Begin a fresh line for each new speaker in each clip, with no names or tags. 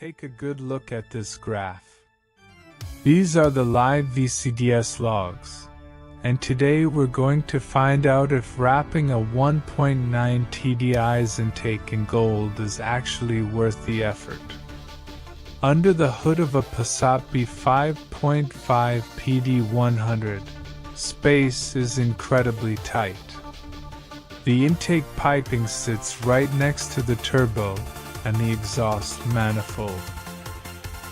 take a good look at this graph. These are the live VCDS logs, and today we're going to find out if wrapping a 1.9 TDI's intake in gold is actually worth the effort. Under the hood of a Passat B5.5 PD100, space is incredibly tight. The intake piping sits right next to the turbo and the exhaust manifold.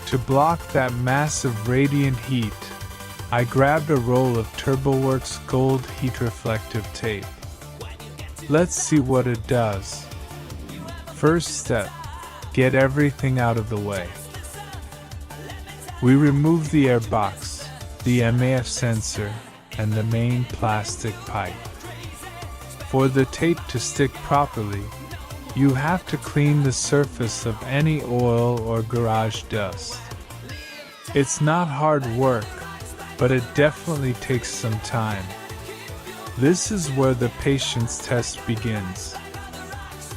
To block that massive radiant heat, I grabbed a roll of TurboWorks gold heat reflective tape. Let's see what it does. First step, get everything out of the way. We remove the air box, the MAF sensor, and the main plastic pipe. For the tape to stick properly, you have to clean the surface of any oil or garage dust. It's not hard work, but it definitely takes some time. This is where the patience test begins.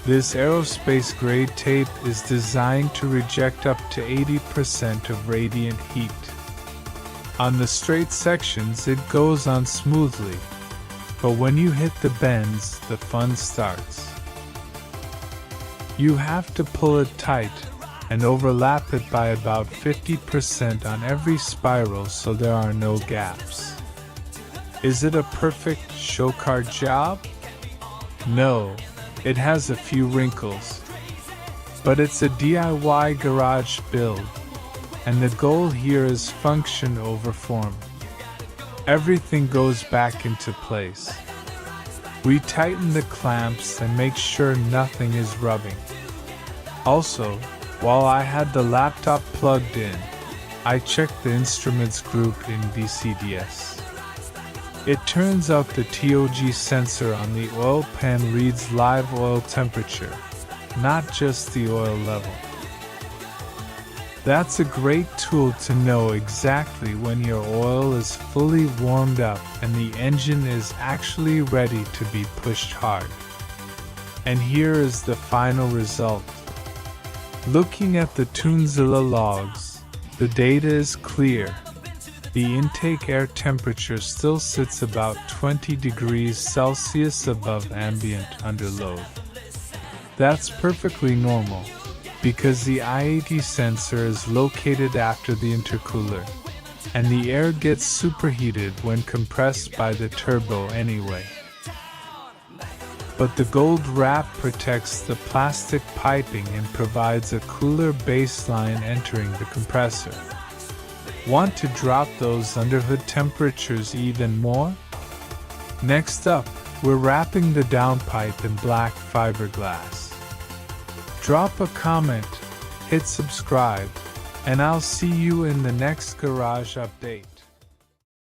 This aerospace grade tape is designed to reject up to 80% of radiant heat. On the straight sections it goes on smoothly, but when you hit the bends, the fun starts. You have to pull it tight and overlap it by about 50% on every spiral so there are no gaps. Is it a perfect show car job? No, it has a few wrinkles. But it's a DIY garage build, and the goal here is function over form. Everything goes back into place. We tighten the clamps and make sure nothing is rubbing. Also, while I had the laptop plugged in, I checked the instruments group in VCDS. It turns out the TOG sensor on the oil pan reads live oil temperature, not just the oil level. That's a great tool to know exactly when your oil is fully warmed up and the engine is actually ready to be pushed hard. And here is the final result. Looking at the TuneZilla logs, the data is clear. The intake air temperature still sits about 20 degrees Celsius above ambient under load. That's perfectly normal, because the IAT sensor is located after the intercooler, and the air gets superheated when compressed by the turbo anyway. But the gold wrap protects the plastic piping and provides a cooler baseline entering the compressor. Want to drop those underhood temperatures even more? Next up, we're wrapping the downpipe in black fiberglass. Drop a comment, hit subscribe, and I'll see you in the next garage update.